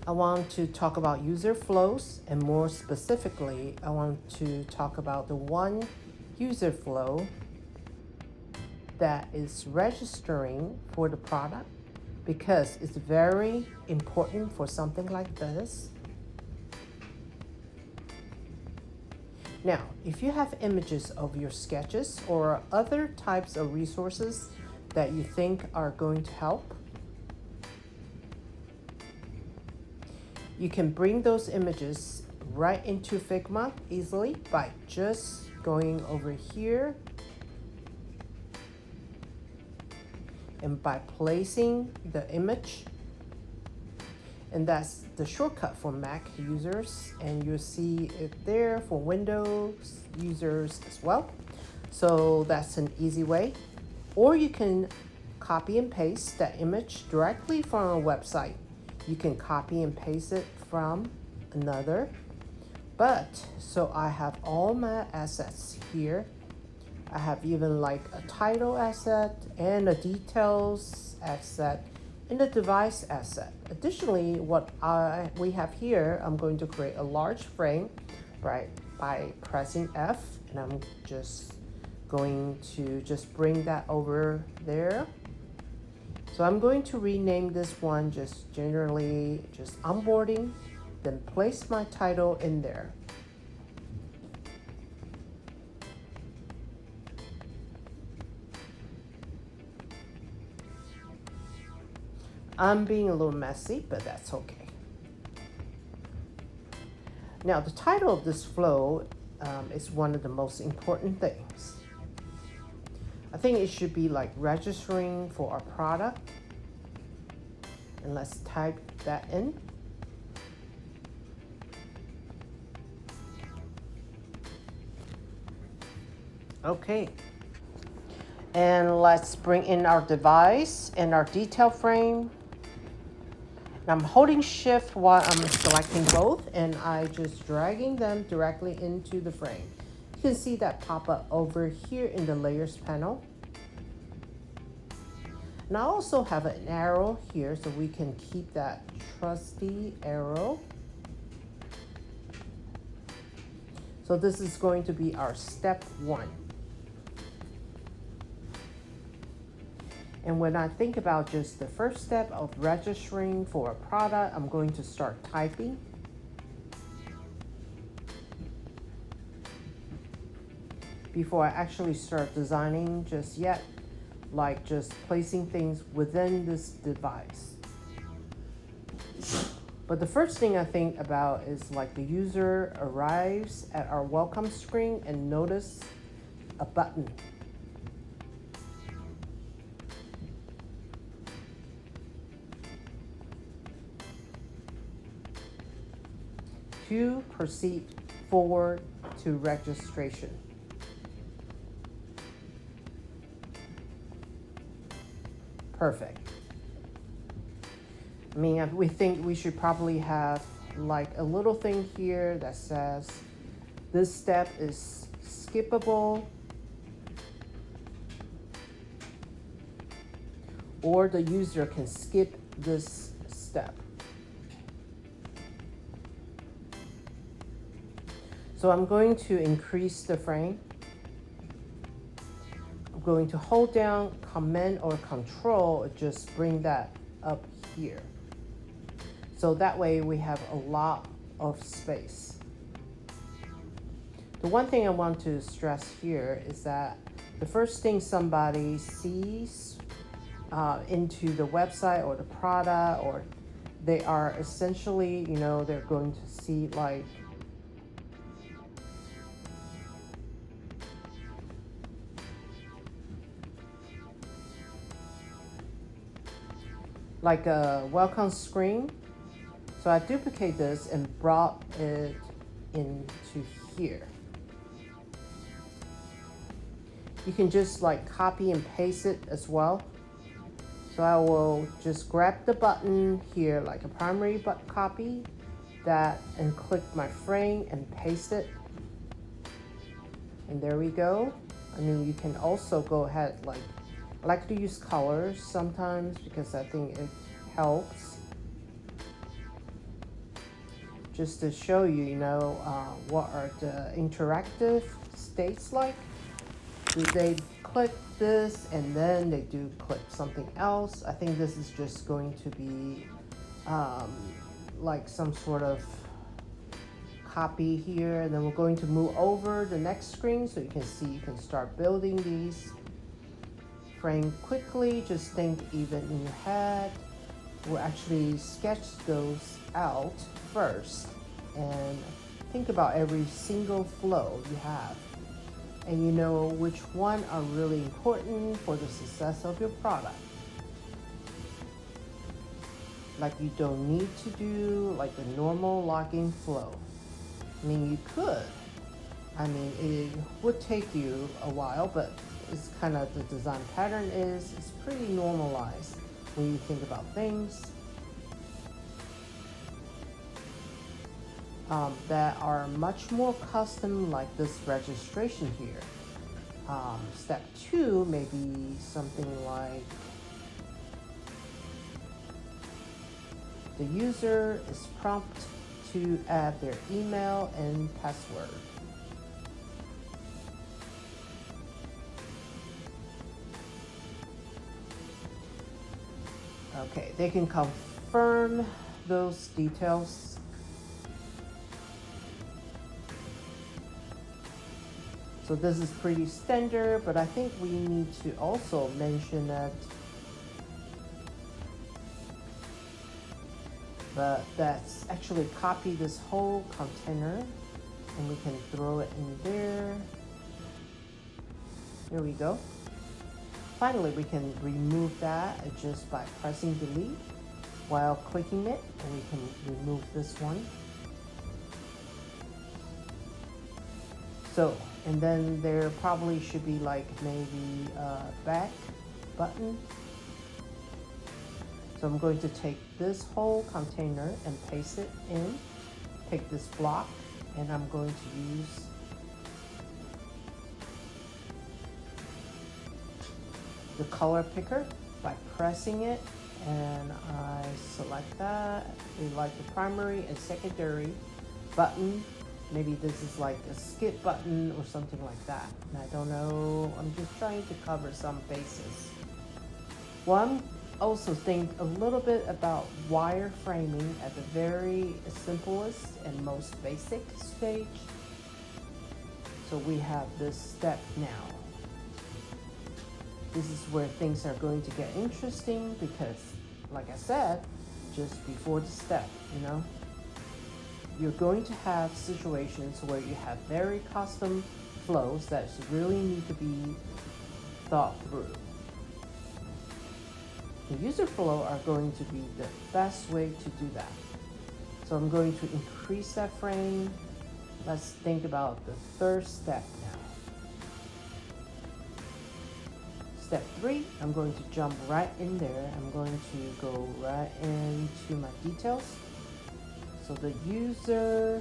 I want to talk about user flows, and more specifically, I want to talk about the one user flow that is registering for the product because it's very important for something like this. Now, if you have images of your sketches or other types of resources that you think are going to help, you can bring those images right into Figma easily by just going over here and by placing the image. And that's the shortcut for Mac users, and you'll see it there for Windows users as well. So that's an easy way. Or you can copy and paste that image directly from a website. You can copy and paste it from another. But so I have all my assets here. I have even like a title asset and a details asset and a device asset. Additionally, what we have here, I'm going to create a large frame by pressing F, and I'm just going to just bring that over there. So I'm going to rename this one just generally just onboarding, then place my title in there. I'm being a little messy, but that's okay. Now, the title of this flow is one of the most important things. I think it should be like registering for our product. And let's type that in. Okay. And let's bring in our device and our detail frame. I'm holding shift while I'm selecting both, and I just dragging them directly into the frame. You can see that pop up over here in the layers panel. And I also have an arrow here so we can keep that trusty arrow. So this is going to be our step 1. And when I think about just the first step of registering for a product, I'm going to start typing. Before I actually start designing just yet, like just placing things within this device. But the first thing I think about is like the user arrives at our welcome screen and notice a button. To proceed forward to registration. Perfect. I mean, we think we should probably have like a little thing here that says this step is skippable, or the user can skip this step. So I'm going to increase the frame. I'm going to hold down Command or Control, just bring that up here. So that way we have a lot of space. The one thing I want to stress here is that the first thing somebody sees into the website or the product, or they are essentially, they're going to see like a welcome screen. So I duplicate this and brought it into here. You can just like copy and paste it as well. So I will just grab the button here, like a primary copy that, and click my frame and paste it. And there we go. I mean, you can also go ahead, I like to use colors sometimes because I think it helps. just to show you, what are the interactive states like. Do they click this and then they do click something else? I think this is just going to be like some sort of copy here, and then we're going to move over the next screen so you can see you can start building these frame quickly. Just think even in your head. We'll actually sketch those out first and think about every single flow you have, and you know which one are really important for the success of your product. Like, you don't need to do like the normal login flow. I mean, you could. I mean, it would take you a while, but it's kind of the design pattern it's pretty normalized when you think about things that are much more custom, like this registration here. Step 2 may be something like the user is prompted to add their email and password. Okay, they can confirm those details. So this is pretty standard, but I think we need to also mention that that's actually copy this whole container and we can throw it in there. There we go. Finally, we can remove that just by pressing delete while clicking it, and we can remove this one. So, and then there probably should be like maybe a back button. So I'm going to take this whole container and paste it in, take this block, and I'm going to use the color picker by pressing it, and I select that. We like the primary and secondary button. Maybe this is like a skip button or something like that. And I don't know, I'm just trying to cover some bases. One, also think a little bit about wireframing at the very simplest and most basic stage. So we have this step now. This is where things are going to get interesting because, like I said, just before the step, you're going to have situations where you have very custom flows that really need to be thought through. The user flow are going to be the best way to do that. So I'm going to increase that frame. Let's think about the third step now. Step 3, I'm going to jump right in there. I'm going to go right into my details. So the user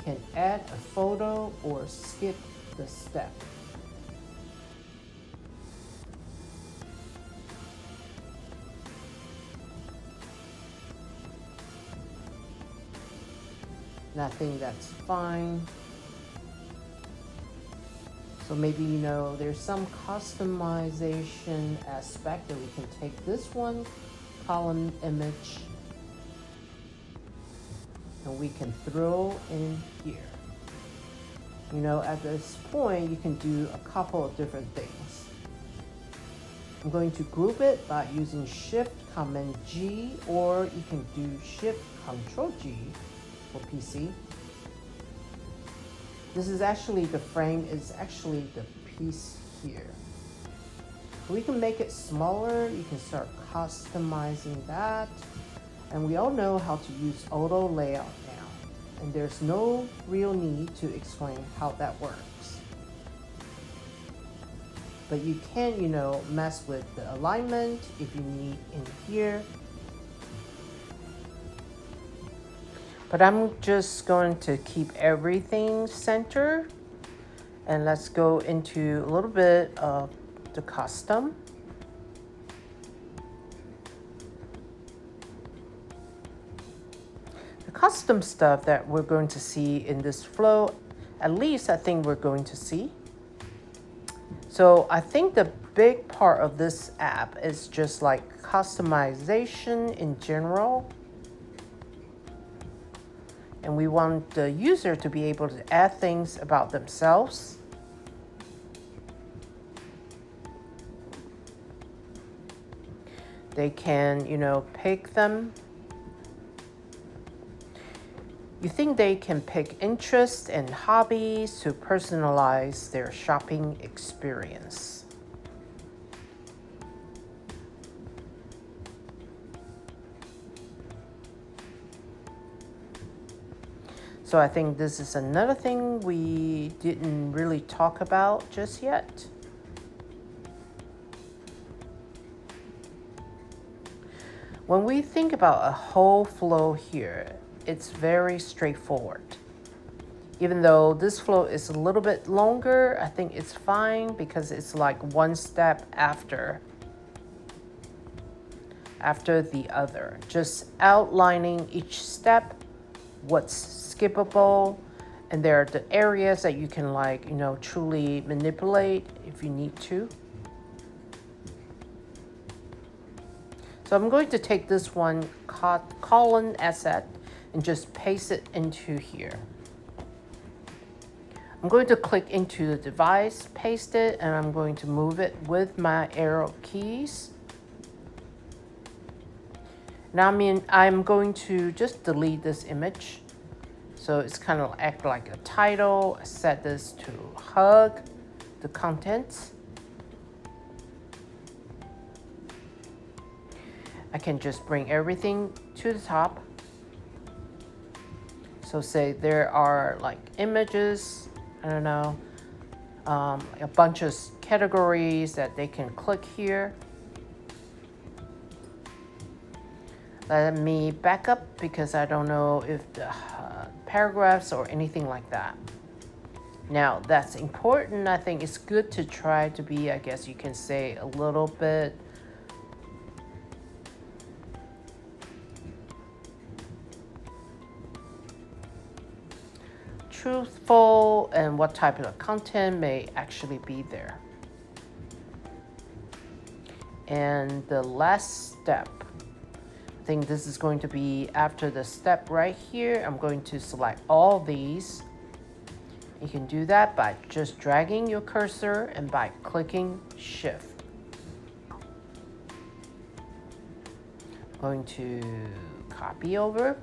can add a photo or skip the step. And I think that's fine. So maybe, there's some customization aspect that we can take this one, column image, and we can throw in here. At this point, you can do a couple of different things. I'm going to group it by using Shift Command G, or you can do Shift Control G for PC. This is actually, the frame is actually the piece here. We can make it smaller. You can start customizing that. And we all know how to use auto layout now. And there's no real need to explain how that works. But you can, mess with the alignment if you need in here. But I'm just going to keep everything centered. And let's go into a little bit of the custom. custom stuff that we're going to see in this flow. At least I think we're going to see. So I think the big part of this app is just like customization in general. And we want the user to be able to add things about themselves. They can, pick them. You think they can pick interests and hobbies to personalize their shopping experience. So I think this is another thing we didn't really talk about just yet. When we think about a whole flow here, it's very straightforward. Even though this flow is a little bit longer, I think it's fine because it's like one step after the other. Just outlining each step, what's skippable, and there are the areas that you can truly manipulate if you need to. So I'm going to take this one column asset and just paste it into here. I'm going to click into the device, paste it, and I'm going to move it with my arrow keys. Now I'm going to just delete this image. So it's kind of act like a title. I set this to hug the contents. I can just bring everything to the top. So say there are like images, I don't know, a bunch of categories that they can click here. Let me back up because I don't know if the paragraphs or anything like that. Now that's important. I think it's good to try to be, I guess you can say, a little bit truthful and what type of content may actually be there. And the last step, I think this is going to be after the step right here. I'm going to select all these. You can do that by just dragging your cursor and by clicking Shift. I'm going to copy over.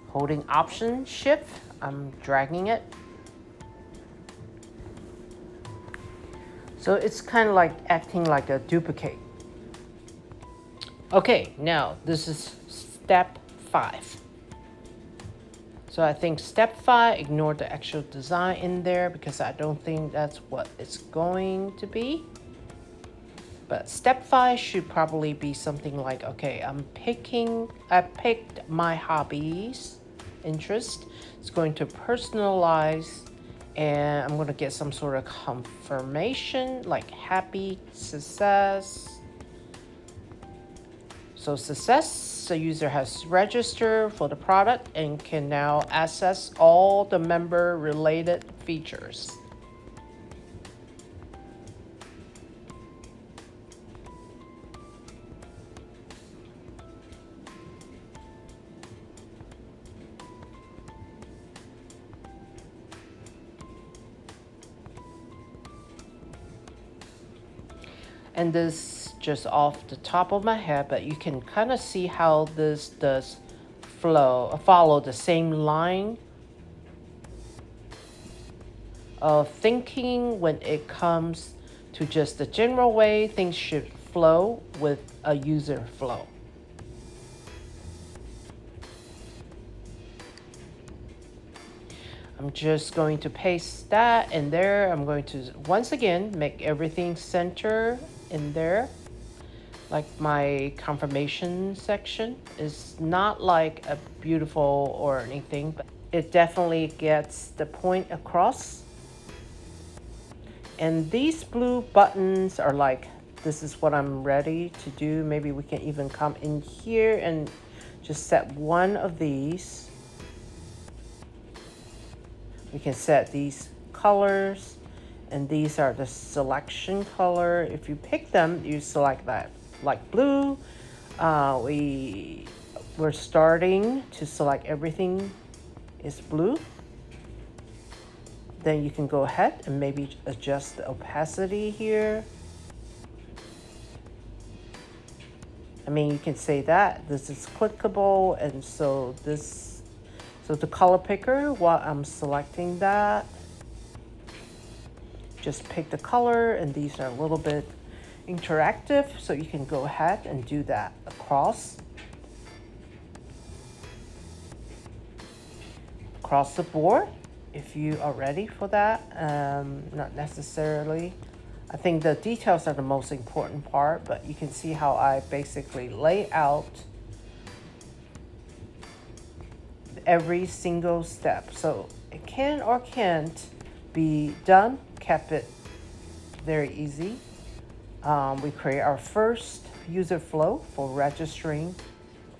Holding Option Shift, I'm dragging it. So it's kind of like acting like a duplicate. Okay, now this is step 5. So I think step 5, ignore the actual design in there because I don't think that's what it's going to be. But step 5 should probably be something like, okay, I picked my hobbies, interest. It's going to personalize and I'm going to get some sort of confirmation like happy, success. So success, the user has registered for the product and can now access all the member related features. And this just off the top of my head, but you can kind of see how this does follow the same line of thinking when it comes to just the general way things should flow with a user flow. I'm just going to paste that in there. I'm going to once again make everything center in there. Like my confirmation section is not like a beautiful or anything, but it definitely gets the point across. And these blue buttons are like this is what I'm ready to do. Maybe we can even come in here and just set one of these. We can set these colors, and these are the selection color. If you pick them, you select that, like blue. We're starting to select everything is blue. Then you can go ahead and maybe adjust the opacity here. I mean, you can say that this is clickable, and so the color picker, while I'm selecting that, just pick the color, and these are a little bit interactive, so you can go ahead and do that across the board if you are ready for that. Not necessarily. I think the details are the most important part, but you can see how I basically lay out every single step. So it can or can't be done, kept it very easy. We create our first user flow for registering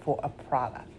for a product.